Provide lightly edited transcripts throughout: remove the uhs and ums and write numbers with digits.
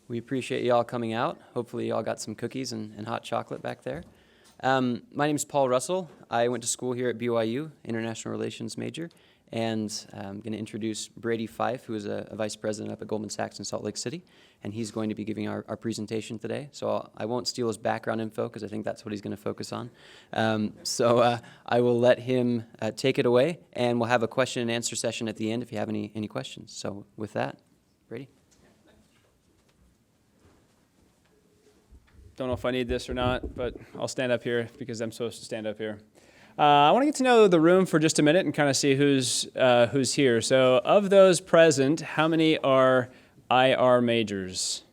We appreciate you all coming out. Hopefully you all got some cookies and hot chocolate back there. My name is Paul Russell. I went to school here at BYU, International Relations major, and I'm going to introduce Brady Fife, who is a vice president up at Goldman Sachs in Salt Lake City, and he's going to be giving our presentation today. So I won't steal his background info because I think that's what he's going to focus on. I will let him take it away, and we'll have a question and answer session at the end if you have any questions. So with that, Brady. Don't know if I need this or not, but I'll stand up here because I'm supposed to stand up here. I want to get to know the room for just a minute and kind of see who's here. So of those present, how many are IR majors?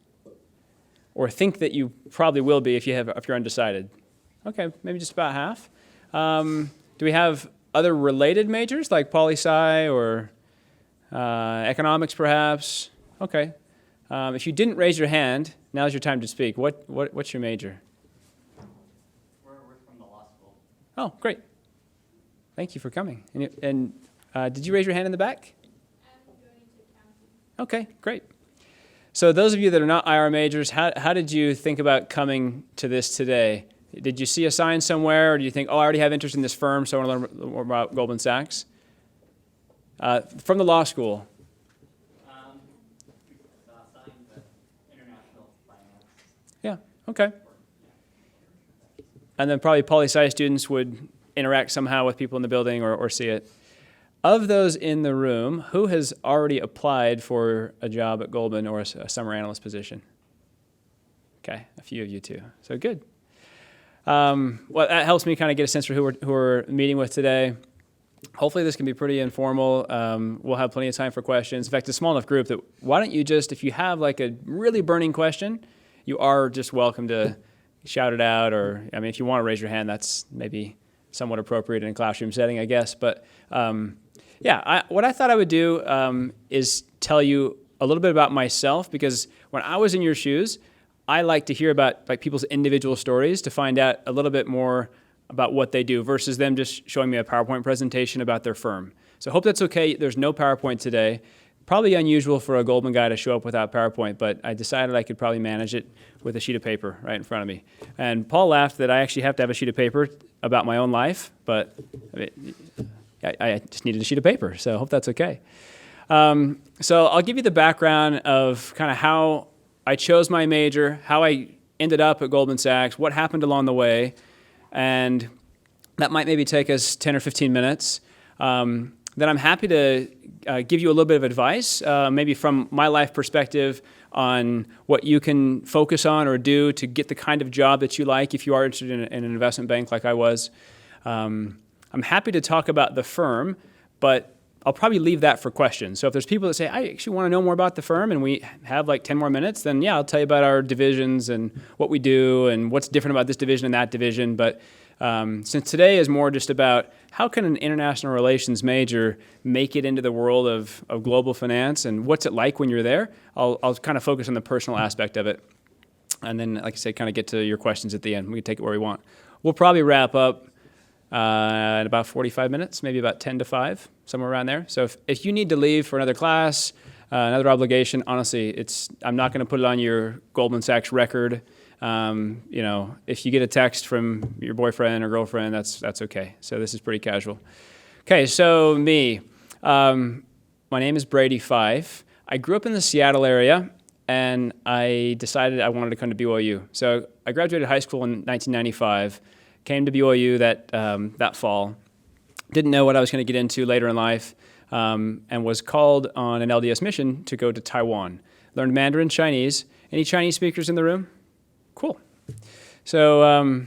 Or think that you probably will be if you're undecided? Okay, maybe just about half. Do we have other related majors like poli-sci or economics perhaps? Okay. If you didn't raise your hand, now's your time to speak. What's your major? We're from the law school. Oh, great. Thank you for coming. And did you raise your hand in the back? I'm going to accounting. Okay, great. So those of you that are not IR majors, how did you think about coming to this today? Did you see a sign somewhere, or do you think, oh, I already have interest in this firm, so I want to learn more about Goldman Sachs? From the law school. Yeah, okay. And then probably poli-sci students would interact somehow with people in the building or see it. Of those in the room, who has already applied for a job at Goldman or a summer analyst position? Okay, a few of you too. So good. Well, that helps me kind of get a sense for who we're meeting with today. Hopefully this can be pretty informal. We'll have plenty of time for questions. In fact, it's a small enough group that why don't you just, if you have like a really burning question, you are just welcome to shout it out, or, I mean, if you want to raise your hand, that's maybe somewhat appropriate in a classroom setting, I guess. But what I thought I would do is tell you a little bit about myself, because when I was in your shoes, I like to hear about like people's individual stories to find out a little bit more about what they do versus them just showing me a PowerPoint presentation about their firm. So I hope that's okay. There's no PowerPoint today. Probably unusual for a Goldman guy to show up without PowerPoint, but I decided I could probably manage it with a sheet of paper right in front of me. And Paul laughed that I actually have to have a sheet of paper about my own life, but I just needed a sheet of paper, so I hope that's okay. So I'll give you the background of kind of how I chose my major, how I ended up at Goldman Sachs, what happened along the way, and that might maybe take us 10 or 15 minutes. Then I'm happy to give you a little bit of advice, maybe from my life perspective on what you can focus on or do to get the kind of job that you like if you are interested in an investment bank like I was. I'm happy to talk about the firm, but I'll probably leave that for questions. So if there's people that say, I actually want to know more about the firm and we have like 10 more minutes, then yeah, I'll tell you about our divisions and what we do and what's different about this division and that division. But since today is more just about how can an international relations major make it into the world of global finance and what's it like when you're there, I'll kind of focus on the personal aspect of it. And then, like I said, kind of get to your questions at the end. We can take it where we want. We'll probably wrap up at about 45 minutes, maybe about 10 to 5, somewhere around there. So if you need to leave for another class, another obligation, honestly, I'm not going to put it on your Goldman Sachs record. If you get a text from your boyfriend or girlfriend, that's okay. So this is pretty casual. Okay, so me. My name is Brady Fife. I grew up in the Seattle area, and I decided I wanted to come to BYU. So I graduated high school in 1995, came to BYU that fall. Didn't know what I was going to get into later in life, and was called on an LDS mission to go to Taiwan. Learned Mandarin, Chinese. Any Chinese speakers in the room? Cool. So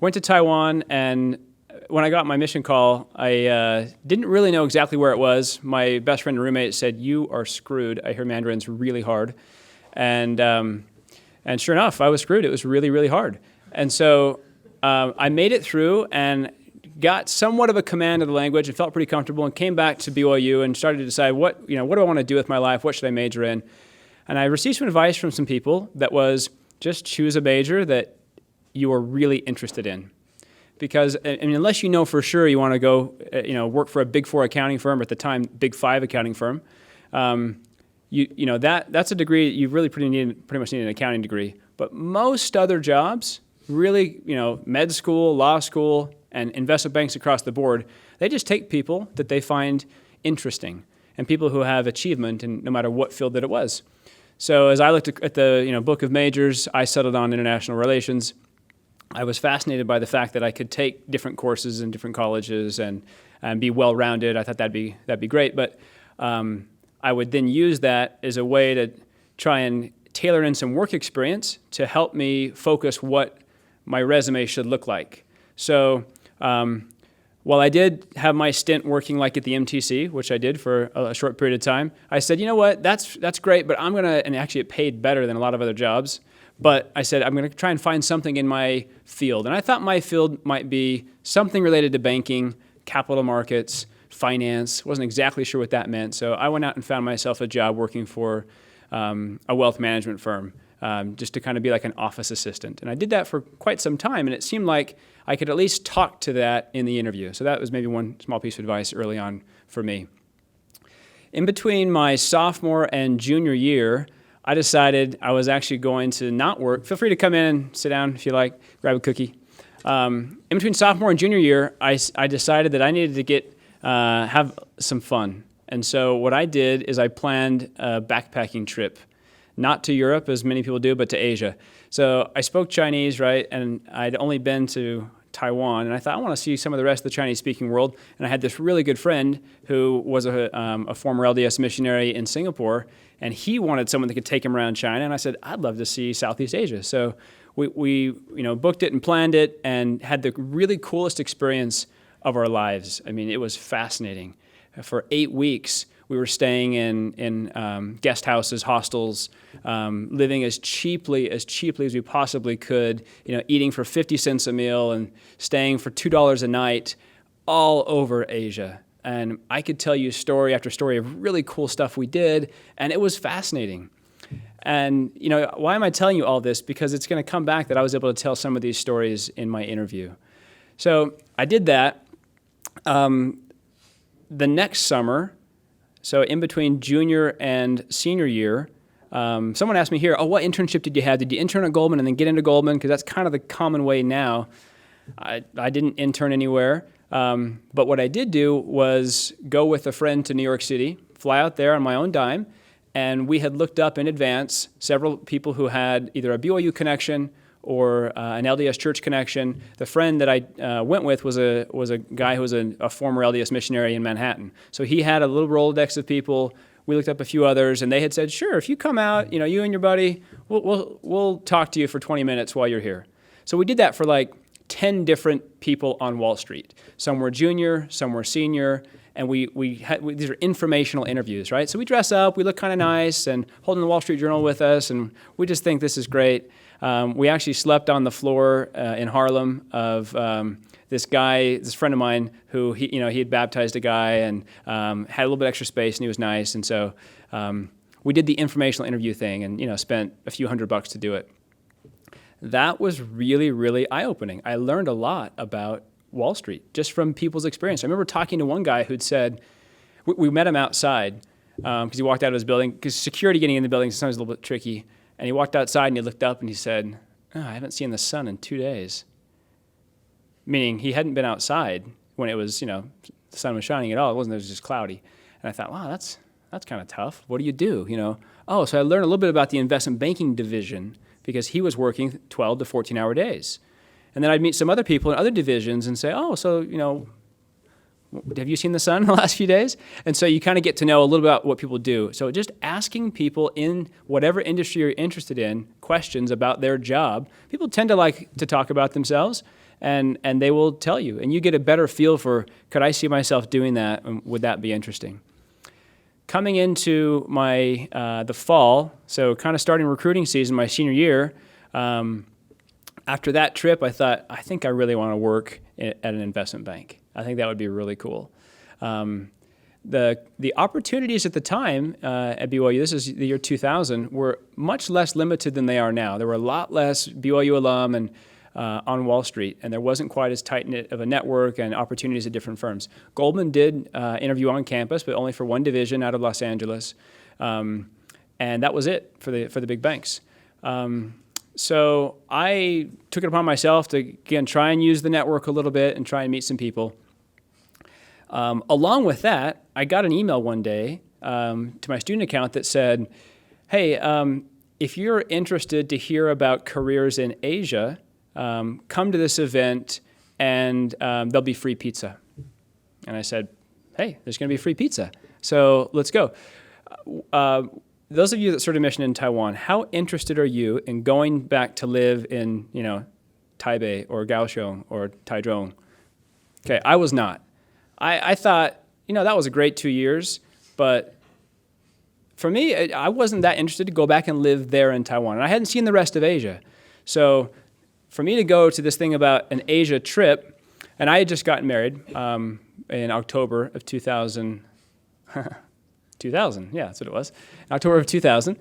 went to Taiwan, and when I got my mission call, I didn't really know exactly where it was. My best friend and roommate said, "You are screwed. I hear Mandarin's really hard." And sure enough, I was screwed. It was really, really hard. And so I made it through and got somewhat of a command of the language and felt pretty comfortable and came back to BYU and started to decide what do I want to do with my life? What should I major in? And I received some advice from some people that was just choose a major that you are really interested in. Because unless you know for sure you want to go work for a Big 4 accounting firm, or at the time Big 5 accounting firm, that's a degree you really pretty much need an accounting degree. But most other jobs, really, med school, law school, and investment banks across the board, they just take people that they find interesting and people who have achievement in no matter what field that it was. So as I looked at the book of majors, I settled on international relations. I was fascinated by the fact that I could take different courses in different colleges and be well-rounded. I thought that'd be great, but I would then use that as a way to try and tailor in some work experience to help me focus what my resume should look like. So while I did have my stint working like at the MTC, which I did for a short period of time, I said, you know what, that's great, but I'm gonna, and actually it paid better than a lot of other jobs, but I said, I'm gonna try and find something in my field. And I thought my field might be something related to banking, capital markets, finance. Wasn't exactly sure what that meant. So I went out and found myself a job working for a wealth management firm, just to kind of be like an office assistant. And I did that for quite some time, and it seemed like I could at least talk to that in the interview. So that was maybe one small piece of advice early on for me. In between my sophomore and junior year, I decided I was actually going to not work. Feel free to come in and sit down if you like, grab a cookie. In between sophomore and junior year, I decided that I needed to have some fun. And so what I did is I planned a backpacking trip, not to Europe, as many people do, but to Asia. So I spoke Chinese, right? And I'd only been to Taiwan, and I thought, I want to see some of the rest of the Chinese-speaking world. And I had this really good friend who was a former LDS missionary in Singapore, and he wanted someone that could take him around China. And I said, I'd love to see Southeast Asia. So we booked it and planned it and had the really coolest experience of our lives. I mean, it was fascinating. For 8 weeks, we were staying in guest houses, hostels, living as cheaply as we possibly could, eating for 50 cents a meal and staying for $2 a night all over Asia. And I could tell you story after story of really cool stuff we did, and it was fascinating. And, why am I telling you all this? Because it's going to come back that I was able to tell some of these stories in my interview. So I did that. The next summer, so in between junior and senior year, someone asked me here, what internship did you have? Did you intern at Goldman and then get into Goldman? Because that's kind of the common way now. I didn't intern anywhere. But what I did do was go with a friend to New York City, fly out there on my own dime, and we had looked up in advance several people who had either a BYU connection or an LDS church connection. The friend that I went with was a guy who was a former LDS missionary in Manhattan. So he had a little Rolodex of people. We looked up a few others, and they had said, sure, if you come out, you and your buddy, we'll talk to you for 20 minutes while you're here. So we did that for like 10 different people on Wall Street. Some were junior, some were senior, and these are informational interviews, right? So we dress up, we look kind of nice, and holding the Wall Street Journal with us, and we just think this is great. We actually slept on the floor in Harlem of this friend of mine who he had baptized a guy and had a little bit extra space, and he was nice. And so we did the informational interview thing and spent a few $100 to do it. That was really, really eye-opening. I learned a lot about Wall Street just from people's experience. I remember talking to one guy who'd said, we met him outside because he walked out of his building, because security getting in the building is sometimes a little bit tricky. And he walked outside and he looked up and he said, I haven't seen the sun in 2 days. Meaning he hadn't been outside when it was, the sun was shining at all. It was just cloudy. And I thought, wow, that's kind of tough. What do you do? So I learned a little bit about the investment banking division because he was working 12 to 14-hour days. And then I'd meet some other people in other divisions and say, have you seen the sun in the last few days? And so you kind of get to know a little bit about what people do. So just asking people in whatever industry you're interested in questions about their job. People tend to like to talk about themselves, and they will tell you. And you get a better feel for, could I see myself doing that? And would that be interesting? Coming into the fall, so kind of starting recruiting season, my senior year, after that trip, I thought, I think I really want to work at an investment bank. I think that would be really cool. The opportunities at the time at BYU, this is the year 2000, were much less limited than they are now. There were a lot less BYU alum and on Wall Street, and there wasn't quite as tight-knit of a network and opportunities at different firms. Goldman did interview on campus, but only for one division out of Los Angeles. and that was it for the big banks. So I took it upon myself to, again, try and use the network a little bit and try and meet some people. Along with that, I got an email one day to my student account that said, hey, if you're interested to hear about careers in Asia, come to this event and there'll be free pizza. And I said, hey, there's going to be free pizza. So let's go. Those of you that started a mission in Taiwan, how interested are you in going back to live in, Taipei or Kaohsiung or Taichung? Okay, I was not. I thought, that was a great 2 years, but for me, I wasn't that interested to go back and live there in Taiwan. And I hadn't seen the rest of Asia. So for me to go to this thing about an Asia trip, and I had just gotten married in October of 2000. 2000, yeah, that's what it was. October of 2000.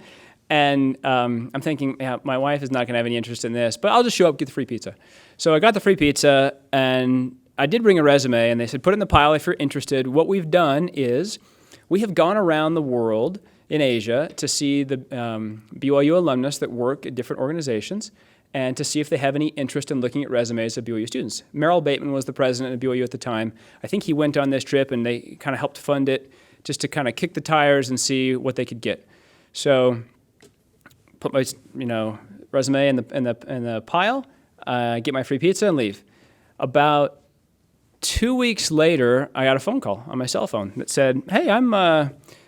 And I'm thinking, yeah, my wife is not going to have any interest in this, but I'll just show up, get the free pizza. So I got the free pizza, and I did bring a resume, and they said, put it in the pile if you're interested. What we've done is we have gone around the world in Asia to see the BYU alumnus that work at different organizations and to see if they have any interest in looking at resumes of BYU students. Merrill Bateman was the president of BYU at the time. I think he went on this trip, and they kind of helped fund it just to kind of kick the tires and see what they could get. So put my resume in the pile, get my free pizza, and leave. About 2 weeks later, I got a phone call on my cell phone that said, hey, I'm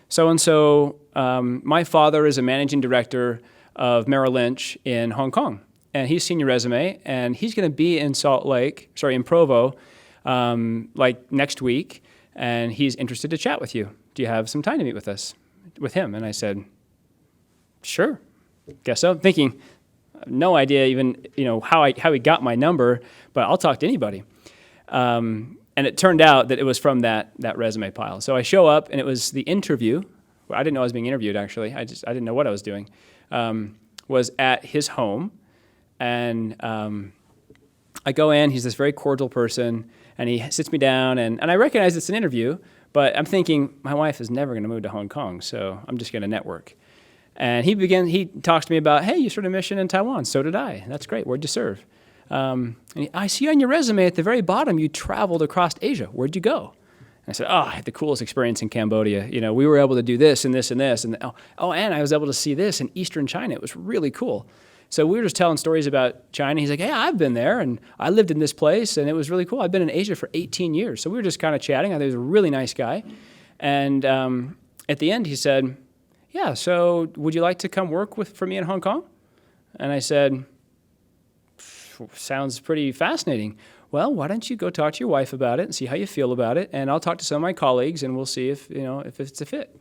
so-and-so. My father is a managing director of Merrill Lynch in Hong Kong, and he's seen your resume, and he's going to be in in Provo, like next week, and he's interested to chat with you. Do you have some time to meet with him? And I said, sure, guess so. Thinking, no idea even how he got my number, but I'll talk to anybody. And it turned out that it was from that resume pile. So I show up, and it was the interview. Well, I didn't know I was being interviewed, actually. I didn't know what I was doing. Was at his home, and I go in. He's this very cordial person, and he sits me down, and I recognize it's an interview, but I'm thinking, my wife is never going to move to Hong Kong, so I'm just going to network. And he talks to me about, hey, you started a mission in Taiwan. So did I. That's great. Where'd you serve? I see on your resume at the very bottom, you traveled across Asia. Where'd you go? And I said, I had the coolest experience in Cambodia. We were able to do this and this and this. And and I was able to see this in Eastern China. It was really cool. So we were just telling stories about China. He's like, hey, I've been there, and I lived in this place, and it was really cool. I've been in Asia for 18 years. So we were just kind of chatting. I thought he was a really nice guy. And at the end, he said, yeah, so would you like to come work for me in Hong Kong? And I said, sounds pretty fascinating. Well, why don't you go talk to your wife about it and see how you feel about it, and I'll talk to some of my colleagues, and we'll see if it's a fit.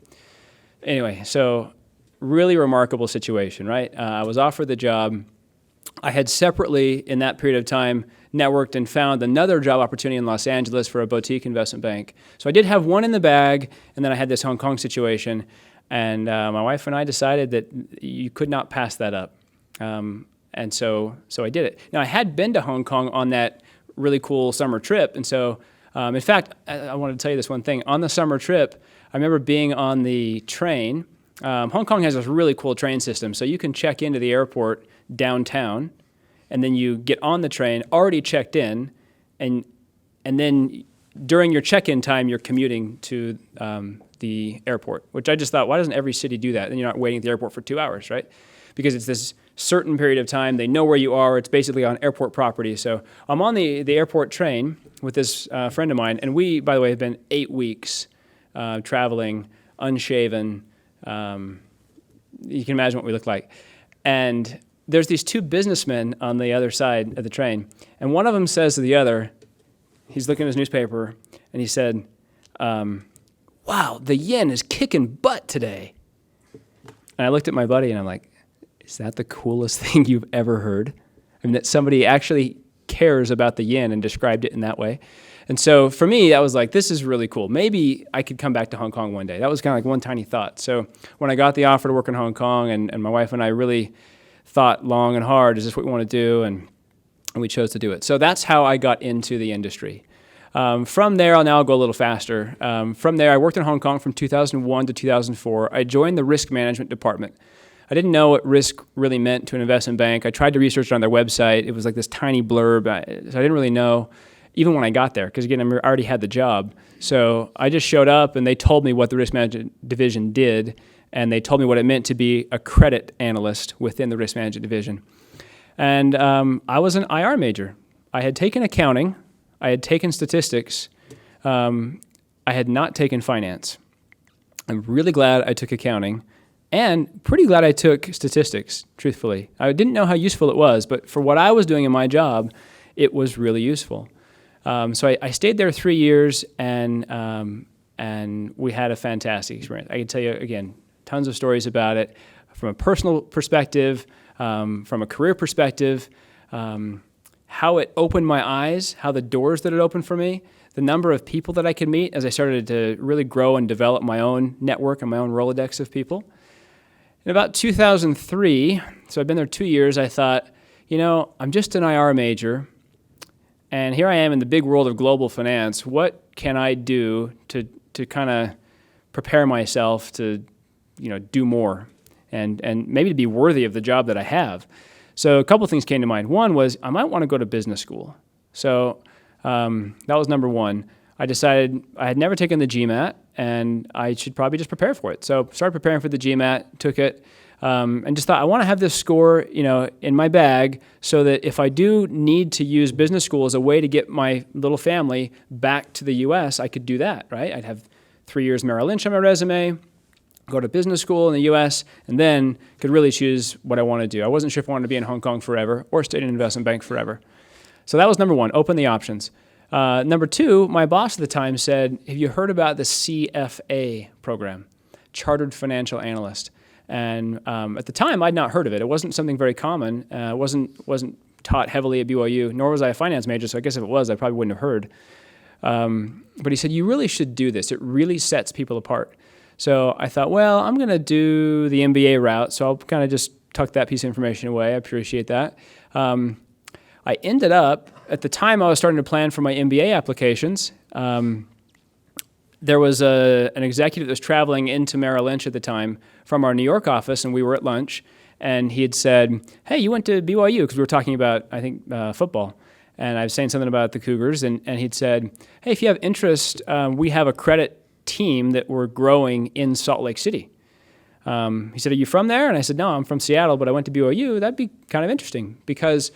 Anyway, so really remarkable situation, right? I was offered the job. I had separately, in that period of time, networked and found another job opportunity in Los Angeles for a boutique investment bank. So I did have one in the bag, and then I had this Hong Kong situation, and my wife and I decided that you could not pass that up. And so I did it. Now, I had been to Hong Kong on that really cool summer trip, and so, in fact, I wanted to tell you this one thing. On the summer trip, I remember being on the train. Hong Kong has this really cool train system, so you can check into the airport downtown, and then you get on the train already checked in, and then during your check-in time, you're commuting to the airport, which I just thought, why doesn't every city do that? Then you're not waiting at the airport for 2 hours, right? Because it's this certain period of time. They know where you are. It's basically on airport property. So I'm on the airport train with this friend of mine, and we, by the way, have been 8 weeks traveling, unshaven. You can imagine what we look like. And there's these two businessmen on the other side of the train, and one of them says to the other, he's looking at his newspaper, and he said, wow, the yen is kicking butt today. And I looked at my buddy, and I'm like, is that the coolest thing you've ever heard? I mean, that somebody actually cares about the yen and described it in that way. And so for me, I was like, this is really cool. Maybe I could come back to Hong Kong one day. That was kind of like one tiny thought. So when I got the offer to work in Hong Kong, and my wife and I really thought long and hard, is this what we want to do? And we chose to do it. So that's how I got into the industry. From there, I'll go a little faster. From there, I worked in Hong Kong from 2001 to 2004. I joined the risk management department. I didn't know what risk really meant to an investment bank. I tried to research it on their website. It was like this tiny blurb, so I didn't really know, even when I got there, because again, I already had the job. So I just showed up, and they told me what the risk management division did, and they told me what it meant to be a credit analyst within the risk management division. And I was an IR major. I had taken accounting. I had taken statistics. I had not taken finance. I'm really glad I took accounting, and pretty glad I took statistics, truthfully. I didn't know how useful it was, but for what I was doing in my job, it was really useful. So I stayed there 3 years, and we had a fantastic experience. I can tell you, again, tons of stories about it from a personal perspective, from a career perspective, how it opened my eyes, how the doors that it opened for me, the number of people that I could meet as I started to really grow and develop my own network and my own Rolodex of people. In about 2003, so I've been there 2 years, I thought, I'm just an IR major, and here I am in the big world of global finance. What can I do to kind of prepare myself to, do more and maybe to be worthy of the job that I have? So a couple of things came to mind. One was I might want to go to business school. So that was number one. I decided I had never taken the GMAT, and I should probably just prepare for it. So started preparing for the GMAT, took it, and just thought I want to have this score, in my bag, so that if I do need to use business school as a way to get my little family back to the U.S., I could do that, right? I'd have 3 years Merrill Lynch on my resume, go to business school in the U.S., and then could really choose what I want to do. I wasn't sure if I wanted to be in Hong Kong forever or stay in an investment bank forever. So that was number one, open the options. Number two, my boss at the time said, have you heard about the CFA program, Chartered Financial Analyst? And at the time, I'd not heard of it. It wasn't something very common. It wasn't taught heavily at BYU, nor was I a finance major, so I guess if it was, I probably wouldn't have heard. But he said, you really should do this. It really sets people apart. So I thought, well, I'm going to do the MBA route, so I'll kind of just tuck that piece of information away. I appreciate that. I ended up, at the time I was starting to plan for my MBA applications, there was an executive that was traveling into Merrill Lynch at the time from our New York office, and we were at lunch, and he had said, hey, you went to BYU, because we were talking about, I think, football. And I was saying something about the Cougars, and he'd said, hey, if you have interest, we have a credit team that we're growing in Salt Lake City. He said, are you from there? And I said, no, I'm from Seattle, but I went to BYU. That'd be kind of interesting, because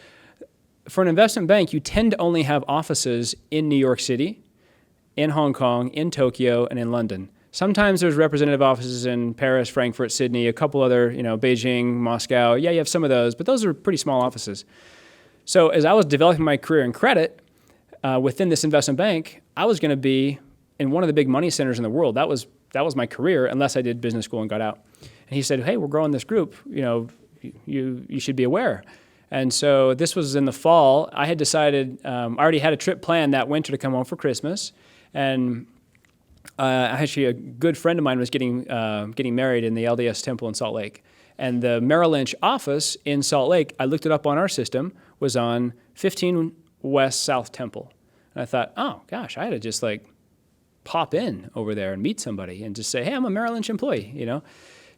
for an investment bank, you tend to only have offices in New York City, in Hong Kong, in Tokyo, and in London. Sometimes there's representative offices in Paris, Frankfurt, Sydney, a couple other, Beijing, Moscow. Yeah, you have some of those, but those are pretty small offices. So as I was developing my career in credit within this investment bank, I was going to be in one of the big money centers in the world. That was my career, unless I did business school and got out. And he said, hey, we're growing this group. You should be aware. And so this was in the fall. I had decided, I already had a trip planned that winter to come home for Christmas. And actually a good friend of mine was getting married in the LDS Temple in Salt Lake. And the Merrill Lynch office in Salt Lake, I looked it up on our system, was on 15 West South Temple. And I thought, oh, gosh, I had to just pop in over there and meet somebody and just say, hey, I'm a Merrill Lynch employee,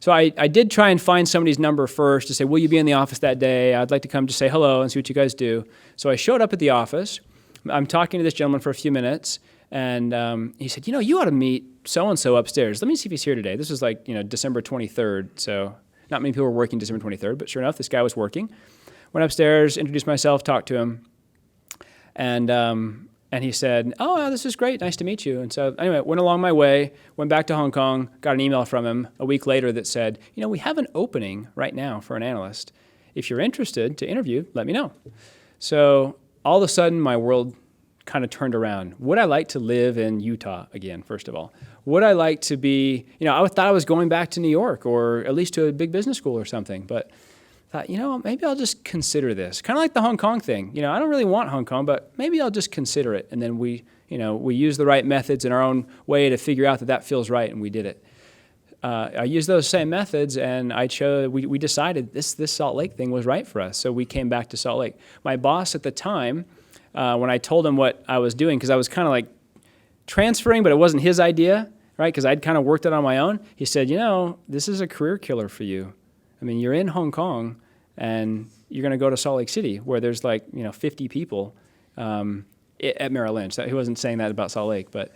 So I did try and find somebody's number first to say, will you be in the office that day? I'd like to come just say hello and see what you guys do. So I showed up at the office. I'm talking to this gentleman for a few minutes, and he said, you ought to meet so-and-so upstairs. Let me see if he's here today. This was December 23rd, so not many people were working December 23rd, but sure enough, this guy was working. Went upstairs, introduced myself, talked to him, and he said, oh, this is great. Nice to meet you. And so anyway, went along my way, went back to Hong Kong, got an email from him a week later that said, we have an opening right now for an analyst. If you're interested to interview, let me know. So all of a sudden, my world kind of turned around. Would I like to live in Utah again, first of all? Would I like to be, I thought I was going back to New York or at least to a big business school or something, but thought, maybe I'll just consider this. Kind of like the Hong Kong thing. I don't really want Hong Kong, but maybe I'll just consider it. And then we use the right methods in our own way to figure out that feels right, and we did it. I used those same methods, and we decided this Salt Lake thing was right for us, so we came back to Salt Lake. My boss at the time when I told him what I was doing, because I was kind of like transferring, but it wasn't his idea, right? Because I'd kind of worked it on my own. He said, this is a career killer for you. I mean, you're in Hong Kong, and you're going to go to Salt Lake City, where there's 50 people at Merrill Lynch. He wasn't saying that about Salt Lake, but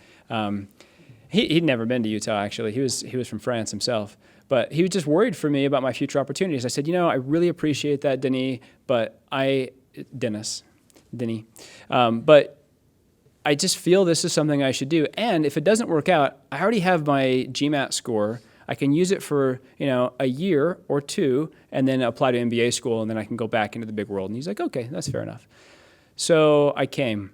he'd never been to Utah, actually. He was from France himself. But he was just worried for me about my future opportunities. I said, I really appreciate that, Denny, but but I just feel this is something I should do. And if it doesn't work out, I already have my GMAT score. I can use it for, a year or two and then apply to MBA school, and then I can go back into the big world. And he's like, okay, that's fair enough. So I came.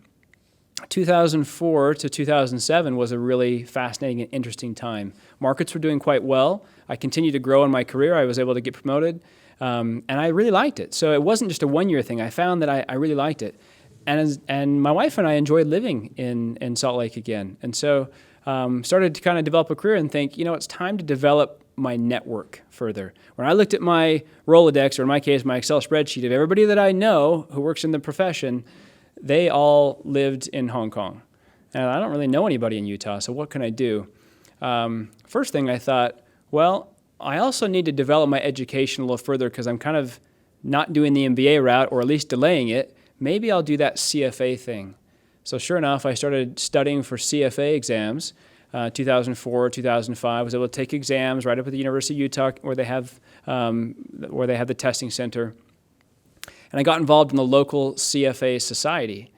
2004 to 2007 was a really fascinating and interesting time. Markets were doing quite well. I continued to grow in my career. I was able to get promoted, and I really liked it. So it wasn't just a one-year thing. I found that I really liked it. And my wife and I enjoyed living in Salt Lake again. And so started to kind of develop a career and think, it's time to develop my network further. When I looked at my Rolodex, or in my case, my Excel spreadsheet of everybody that I know who works in the profession, they all lived in Hong Kong. And I don't really know anybody in Utah, so what can I do? First thing I thought, well, I also need to develop my education a little further because I'm kind of not doing the MBA route, or at least delaying it. Maybe I'll do that CFA thing. So sure enough, I started studying for CFA exams. 2004, 2005, I was able to take exams right up at the University of Utah, where they have the testing center. And I got involved in the local CFA society.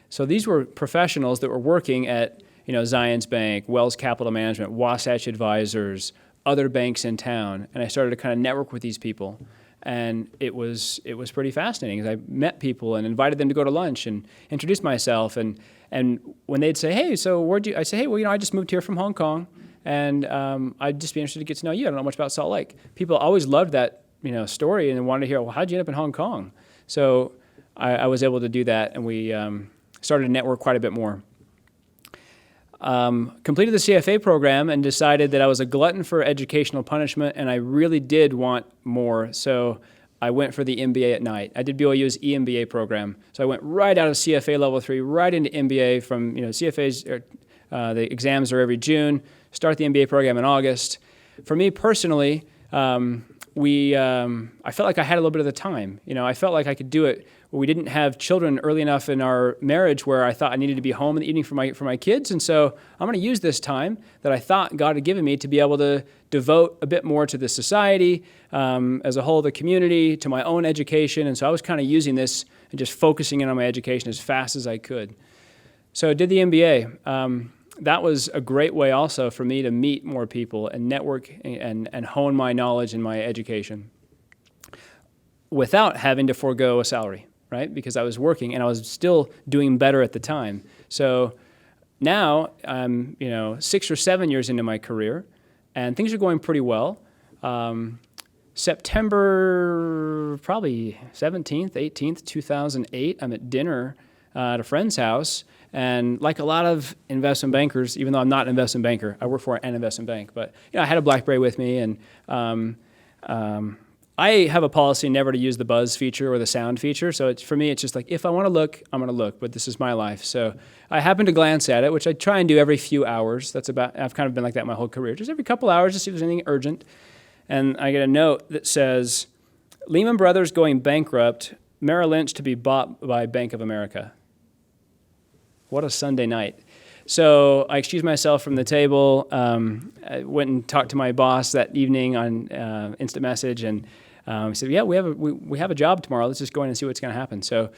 So these were professionals that were working at, Zions Bank, Wells Capital Management, Wasatch Advisors, other banks in town. And I started to kind of network with these people. And it was pretty fascinating, because I met people and invited them to go to lunch and introduced myself. And when they'd say, hey, so where'd you, I'd say, hey, well, I just moved here from Hong Kong, and I'd just be interested to get to know you. I don't know much about Salt Lake. People always loved that, story, and wanted to hear, well, how'd you end up in Hong Kong? So I was able to do that, and we started to network quite a bit more. Completed the CFA program and decided that I was a glutton for educational punishment, and I really did want more. So I went for the MBA at night. I did BYU's EMBA program. So I went right out of CFA level 3, right into MBA from, CFA's, the exams are every June, start the MBA program in August. For me personally, I felt like I had a little bit of the time. I felt like I could do it. We didn't have children early enough in our marriage where I thought I needed to be home in the evening for my kids. And so I'm going to use this time that I thought God had given me to be able to devote a bit more to the society, as a whole, the community, to my own education. And so I was kind of using this and just focusing in on my education as fast as I could. So I did the MBA. That was a great way also for me to meet more people and network and hone my knowledge and my education without having to forego a salary, right? Because I was working and I was still doing better at the time. So now I'm, 6 or 7 years into my career, and things are going pretty well. September, probably 17th, 18th, 2008, I'm at dinner at a friend's house. And like a lot of investment bankers, even though I'm not an investment banker, I work for an investment bank, but I had a BlackBerry with me, and I have a policy never to use the buzz feature or the sound feature. So for me, it's just like, if I want to look, I'm going to look, but this is my life. So I happened to glance at it, which I try and do every few hours. I've kind of been like that my whole career, just every couple hours to see if there's anything urgent. And I get a note that says, Lehman Brothers going bankrupt, Merrill Lynch to be bought by Bank of America. What a Sunday night. So I excused myself from the table. I went and talked to my boss that evening on instant message, and he said, yeah, we have a job tomorrow. Let's just go in and see what's going to happen. So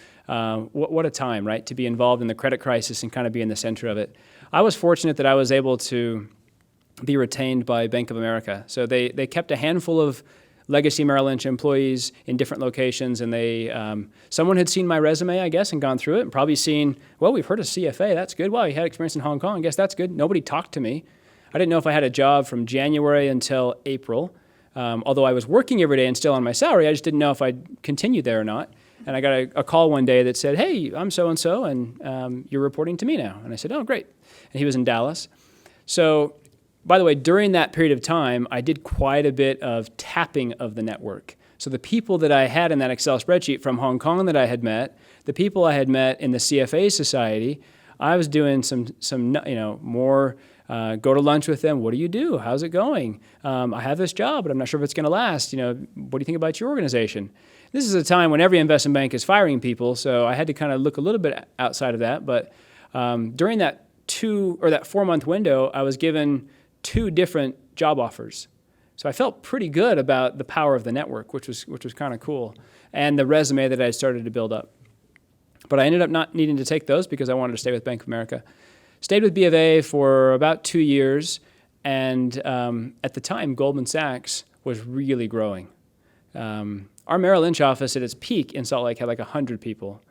what a time, right, to be involved in the credit crisis and kind of be in the center of it. I was fortunate that I was able to be retained by Bank of America. So they kept a handful of legacy Merrill Lynch employees in different locations, and someone had seen my resume, I guess, and gone through it, and probably seen, well, we've heard of CFA, that's good. Wow, you had experience in Hong Kong, I guess that's good. Nobody talked to me. I didn't know if I had a job from January until April. Although I was working every day and still on my salary, I just didn't know if I'd continue there or not. And I got a call one day that said, hey, I'm so-and-so, and you're reporting to me now. And I said, oh, great. And he was in Dallas. So, by the way, during that period of time, I did quite a bit of tapping of the network. So the people that I had in that Excel spreadsheet from Hong Kong that I had met, the people I had met in the CFA Society, I was doing some more go to lunch with them. What do you do? How's it going? I have this job, but I'm not sure if it's going to last. What do you think about your organization? This is a time when every investment bank is firing people, so I had to kind of look a little bit outside of that. But during that 4-month window, I was given 2 different job offers. So I felt pretty good about the power of the network, which was kind of cool, and the resume that I had started to build up. But I ended up not needing to take those because I wanted to stay with Bank of America. Stayed with B of A for about 2 years, and at the time, Goldman Sachs was really growing. Our Merrill Lynch office at its peak in Salt Lake had like 100 people.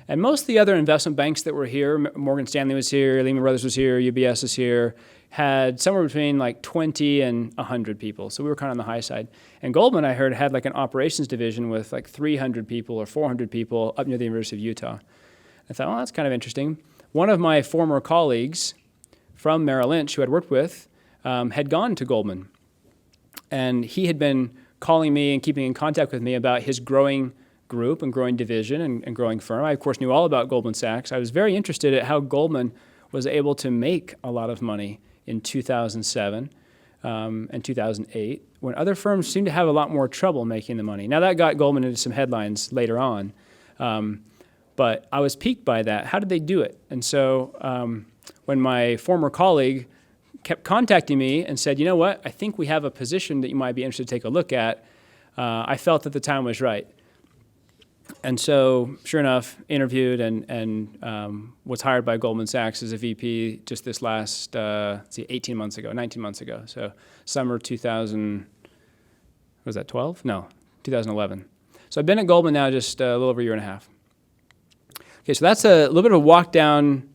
And most of the other investment banks that were here, Morgan Stanley was here, Lehman Brothers was here, UBS is here, had somewhere between like 20 and 100 people. So we were kind of on the high side. And Goldman, I heard, had like an operations division with like 300 people or 400 people up near the University of Utah. I thought, well, that's kind of interesting. One of my former colleagues from Merrill Lynch who I'd worked with had gone to Goldman. And he had been calling me and keeping in contact with me about his growing group and growing division and growing firm. I, of course, knew all about Goldman Sachs. I was very interested at how Goldman was able to make a lot of money in 2007 and 2008, when other firms seemed to have a lot more trouble making the money. Now, that got Goldman into some headlines later on, but I was piqued by that. How did they do it? And so when my former colleague kept contacting me and said, you know what, I think we have a position that you might be interested to take a look at, I felt that the time was right. And so, sure enough, interviewed and was hired by Goldman Sachs as a VP just this last, 19 months ago. So summer 2000, was that 12? No, 2011. So I've been at Goldman now just a little over a year and a half. Okay, so that's a little bit of a walk down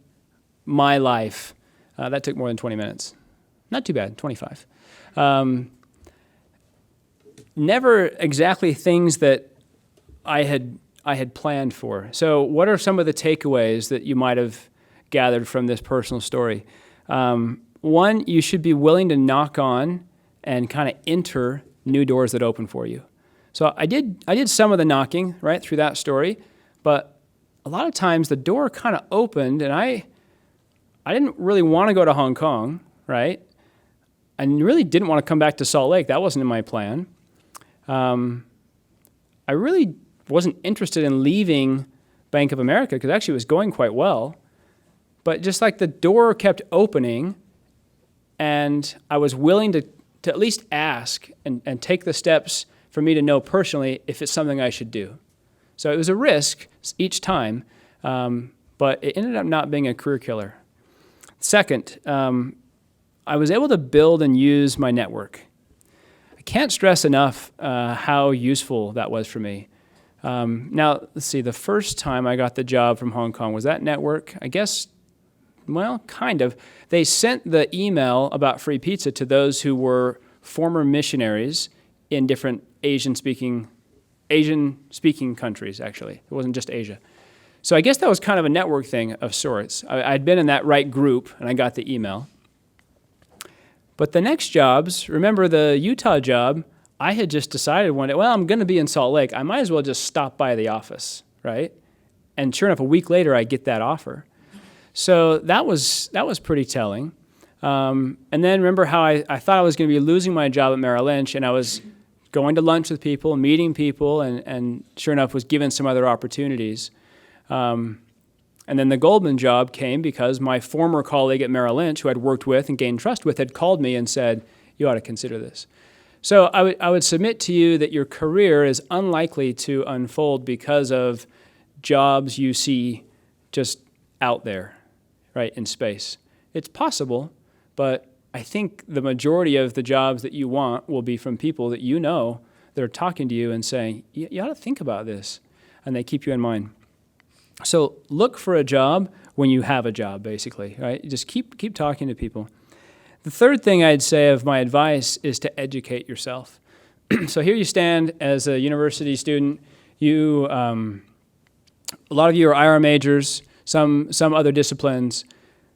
my life. That took more than 20 minutes. Not too bad, 25. Never exactly things that I had planned for. So what are some of the takeaways that you might have gathered from this personal story? One, you should be willing to knock on and kind of enter new doors that open for you. So I did some of the knocking, right, through that story, but a lot of times the door kind of opened, and I didn't really want to go to Hong Kong, right? I really didn't want to come back to Salt Lake. That wasn't in my plan. I really wasn't interested in leaving Bank of America because actually it was going quite well. But just like the door kept opening, and I was willing to at least ask and take the steps for me to know personally if it's something I should do. So it was a risk each time, but it ended up not being a career killer. Second, I was able to build and use my network. I can't stress enough how useful that was for me. Now, let's see, the first time I got the job from Hong Kong, was that network? I guess, well, kind of. They sent the email about free pizza to those who were former missionaries in different Asian-speaking countries, actually. It wasn't just Asia. So I guess that was kind of a network thing of sorts. I'd been in that right group, and I got the email. But the next jobs, remember the Utah job, I had just decided one day, well, I'm going to be in Salt Lake. I might as well just stop by the office, right? And sure enough, a week later, I get that offer. So that was pretty telling. And then remember how I thought I was going to be losing my job at Merrill Lynch, and I was going to lunch with people, meeting people, and sure enough was given some other opportunities. And then the Goldman job came because my former colleague at Merrill Lynch, who I'd worked with and gained trust with, had called me and said, you ought to consider this. So I would submit to you that your career is unlikely to unfold because of jobs you see just out there, right, in space. It's possible, but I think the majority of the jobs that you want will be from people that you know that are talking to you and saying, you ought to think about this, and they keep you in mind. So look for a job when you have a job, basically, right? Just keep talking to people. The third thing I'd say of my advice is to educate yourself. So here you stand as a university student. You, a lot of you are IR majors, some other disciplines.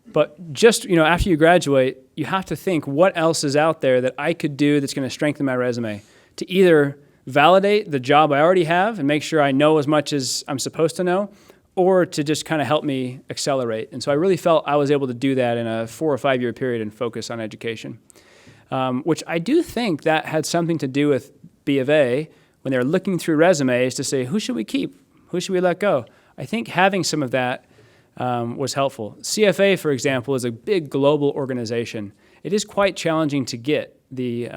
But just, after you graduate, you have to think, what else is out there that I could do that's going to strengthen my resume to either validate the job I already have and make sure I know as much as I'm supposed to know, or to just kind of help me accelerate. And so I really felt I was able to do that in a 4 or 5 year period and focus on education, which I do think that had something to do with B of A when they're looking through resumes to say, who should we keep? Who should we let go? I think having some of that was helpful. CFA, for example, is a big global organization. It is quite challenging to get the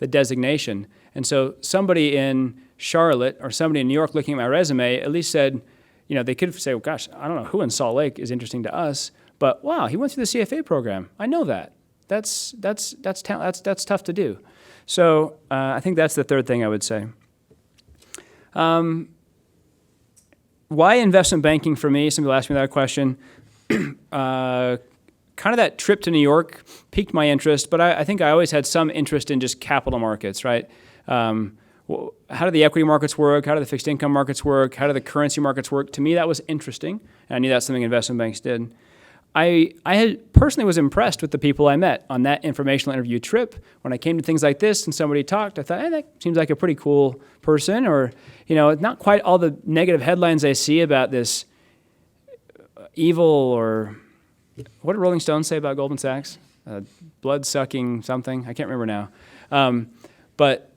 designation. And so somebody in Charlotte or somebody in New York looking at my resume at least said, they could say, well, gosh, I don't know who in Salt Lake is interesting to us, but wow, he went through the CFA program. I know that. That's tough to do. So I think that's the third thing I would say. Why investment banking for me? Some people ask me that question. Kind of that trip to New York piqued my interest, but I think I always had some interest in just capital markets, right? How do the equity markets work? How do the fixed income markets work? How do the currency markets work? To me, that was interesting, and I knew that's something investment banks did. I personally was impressed with the people I met on that informational interview trip. When I came to things like this and somebody talked, I thought, hey, that seems like a pretty cool person, or not quite all the negative headlines I see about this evil, or what did Rolling Stone say about Goldman Sachs? Blood-sucking something. I can't remember now. But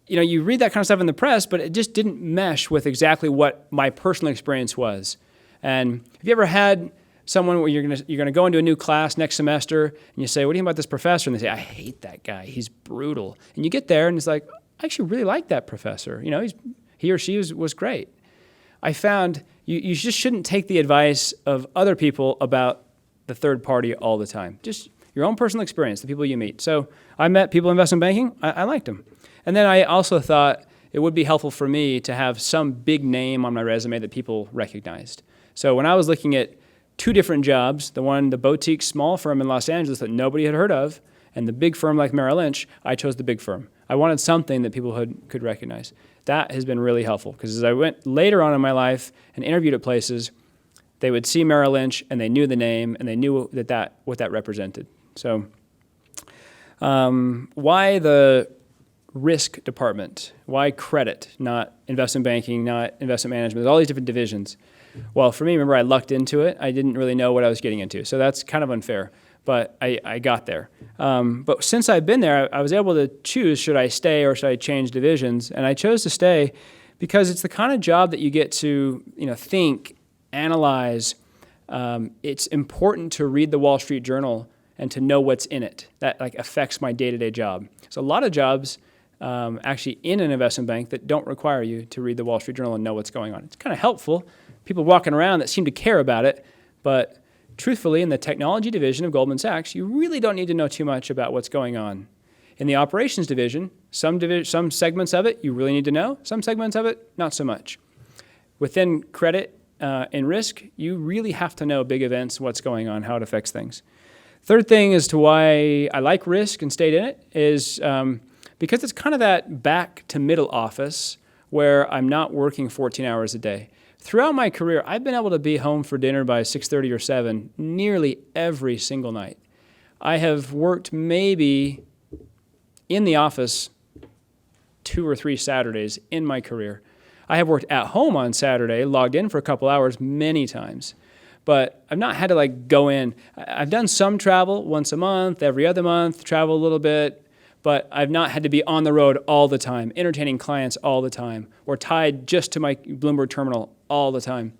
you read that kind of stuff in the press, but it just didn't mesh with exactly what my personal experience was. And have you ever had someone where you're gonna go into a new class next semester and you say, what do you think about this professor? And they say, I hate that guy. He's brutal. And you get there and it's like, I actually really like that professor. He or she was great. I found you just shouldn't take the advice of other people about the third party all the time. Just your own personal experience, the people you meet. So I met people in investment banking. I liked them. And then I also thought it would be helpful for me to have some big name on my resume that people recognized. So when I was looking at 2 different jobs, the boutique small firm in Los Angeles that nobody had heard of, and the big firm like Merrill Lynch, I chose the big firm. I wanted something that people could recognize. That has been really helpful, because as I went later on in my life and interviewed at places, they would see Merrill Lynch and they knew the name and they knew what that represented. So why the risk department? Why credit, not investment banking, not investment management? There's all these different divisions. Well, for me, remember, I lucked into it. I didn't really know what I was getting into. So that's kind of unfair, but I got there. But since I've been there, I was able to choose, should I stay or should I change divisions? And I chose to stay because it's the kind of job that you get to think, analyze. It's important to read the Wall Street Journal and to know what's in it. That affects my day-to-day job. So a lot of jobs actually in an investment bank that don't require you to read the Wall Street Journal and know what's going on. It's kind of helpful. People walking around that seem to care about it, but truthfully, in the technology division of Goldman Sachs, you really don't need to know too much about what's going on. In the operations division, some segments of it you really need to know, some segments of it not so much. Within credit and risk, you really have to know big events, what's going on, how it affects things. Third thing as to why I like risk and stayed in it is because it's kind of that back to middle office where I'm not working 14 hours a day. Throughout my career, I've been able to be home for dinner by 6:30 or 7 nearly every single night. I have worked maybe in the office 2 or 3 Saturdays in my career. I have worked at home on Saturday, logged in for a couple hours many times, but I've not had to go in. I've done some travel once a month, every other month, travel a little bit, but I've not had to be on the road all the time, entertaining clients all the time, or tied just to my Bloomberg terminal all the time.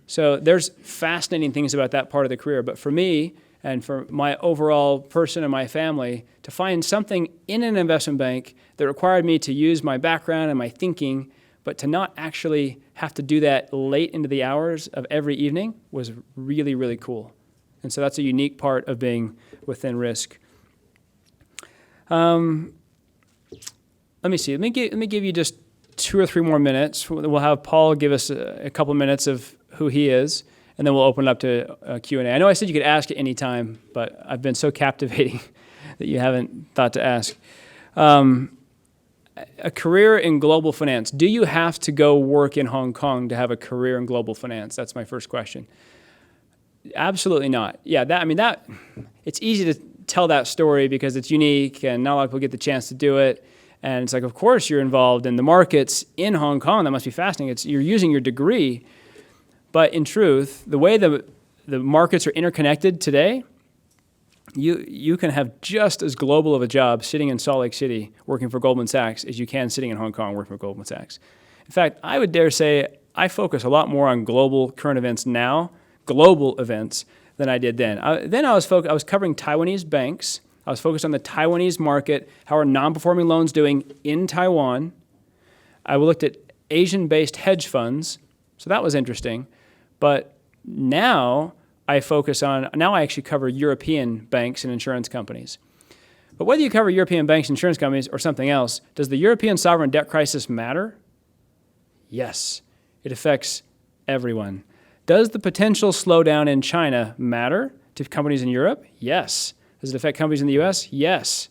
So there's fascinating things about that part of the career. But for me, and for my overall person and my family, to find something in an investment bank that required me to use my background and my thinking, but to not actually have to do that late into the hours of every evening was really, really cool. And so that's a unique part of being within risk. Let me see. Let me give you just 2 or 3 more minutes. We'll have Paul give us a couple minutes of who he is, and then we'll open it up to a Q&A. I know I said you could ask at any time, but I've been so captivating that you haven't thought to ask. A career in global finance. Do you have to go work in Hong Kong to have a career in global finance? That's my first question. Absolutely not. Yeah, it's easy to tell that story because it's unique and not a lot of people get the chance to do it. And it's like, of course you're involved in the markets in Hong Kong. That must be fascinating. You're using your degree. But in truth, the way the markets are interconnected today, you can have just as global of a job sitting in Salt Lake City working for Goldman Sachs as you can sitting in Hong Kong working for Goldman Sachs. In fact, I would dare say I focus a lot more on global current events now, global events, than I did then. I was covering Taiwanese banks. I was focused on the Taiwanese market, how are non-performing loans doing in Taiwan. I looked at Asian-based hedge funds, so that was interesting. But now I actually cover European banks and insurance companies. But whether you cover European banks and insurance companies or something else, does the European sovereign debt crisis matter? Yes, it affects everyone. Does the potential slowdown in China matter to companies in Europe? Yes. Does it affect companies in the US? Yes.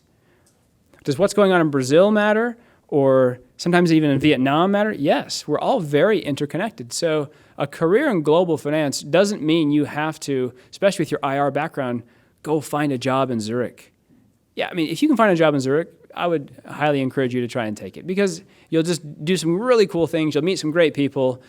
Does what's going on in Brazil matter? Or sometimes even in Vietnam matter? Yes. We're all very interconnected. So a career in global finance doesn't mean you have to, especially with your IR background, go find a job in Zurich. Yeah, I mean, if you can find a job in Zurich, I would highly encourage you to try and take it because you'll just do some really cool things. You'll meet some great people,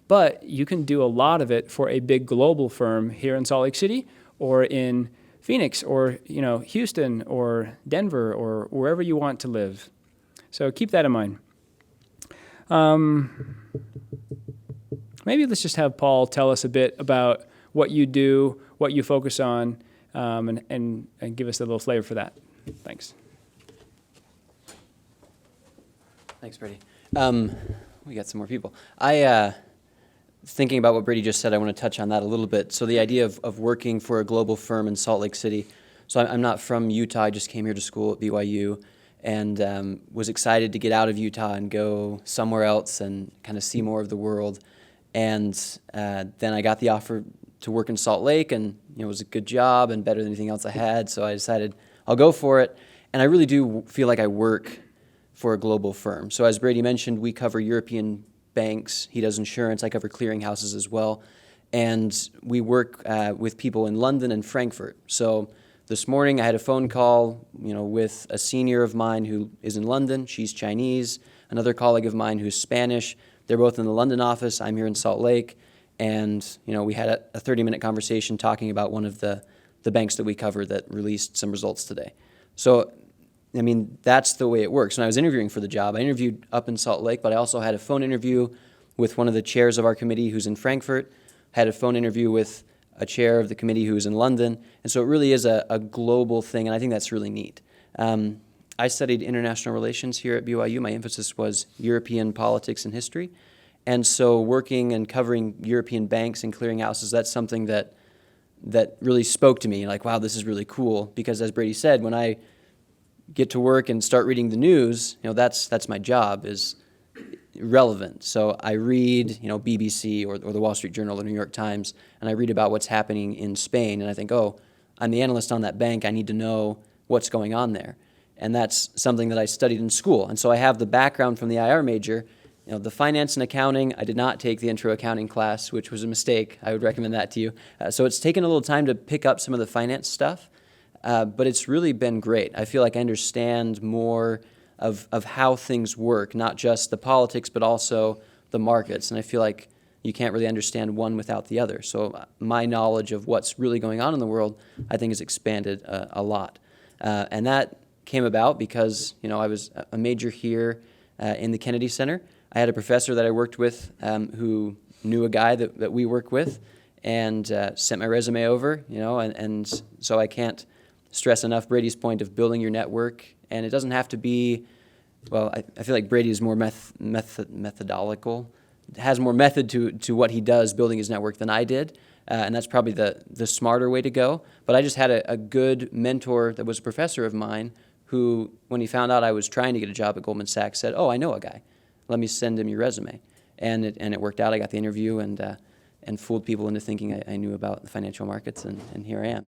but you can do a lot of it for a big global firm here in Salt Lake City or in Phoenix or Houston or Denver or wherever you want to live. So keep that in mind. Maybe let's just have Paul tell us a bit about what you do, what you focus on, and give us a little flavor for that. Thanks. Thanks, Brady. We got some more people. Thinking about what Brady just said, I want to touch on that a little bit. So the idea of working for a global firm in Salt Lake City. So I'm not from Utah. I just came here to school at BYU and was excited to get out of Utah and go somewhere else and kind of see more of the world. And then I got the offer to work in Salt Lake, and it was a good job and better than anything else I had. So I decided I'll go for it. And I really do feel like I work for a global firm. So as Brady mentioned, we cover European banks. He does insurance. I cover clearinghouses as well. And we work with people in London and Frankfurt. So this morning I had a phone call, with a senior of mine who is in London. She's Chinese. Another colleague of mine who's Spanish. They're both in the London office. I'm here in Salt Lake. And, we had a 30-minute conversation talking about one of the banks that we cover that released some results today. So, that's the way it works. When I was interviewing for the job, I interviewed up in Salt Lake, but I also had a phone interview with one of the chairs of our committee who's in Frankfurt. I had a phone interview with a chair of the committee who's in London. And so it really is a global thing, and I think that's really neat. I studied international relations here at BYU. My emphasis was European politics and history. And so working and covering European banks and clearinghouses, that's something that really spoke to me. Like, wow, this is really cool. Because as Brady said, when I get to work and start reading the news, that's my job, is relevant. So I read, BBC or the Wall Street Journal or the New York Times, and I read about what's happening in Spain, and I think, oh, I'm the analyst on that bank. I need to know what's going on there. And that's something that I studied in school. And so I have the background from the IR major. The finance and accounting, I did not take the intro accounting class, which was a mistake. I would recommend that to you. So it's taken a little time to pick up some of the finance stuff, but it's really been great. I feel like I understand more of how things work, not just the politics, but also the markets. And I feel like you can't really understand one without the other. So my knowledge of what's really going on in the world, I think, has expanded a lot. And that came about because, I was a major here in the Kennedy Center. I had a professor that I worked with who knew a guy that we work with and sent my resume over, and so I can't stress enough Brady's point of building your network. And it doesn't have to be, well, I feel like Brady is more methodological, has more method to what he does building his network than I did. And that's probably the smarter way to go. But I just had a good mentor that was a professor of mine who, when he found out I was trying to get a job at Goldman Sachs, said, oh, I know a guy. Let me send him your resume. And it worked out. I got the interview and fooled people into thinking I knew about the financial markets, and here I am.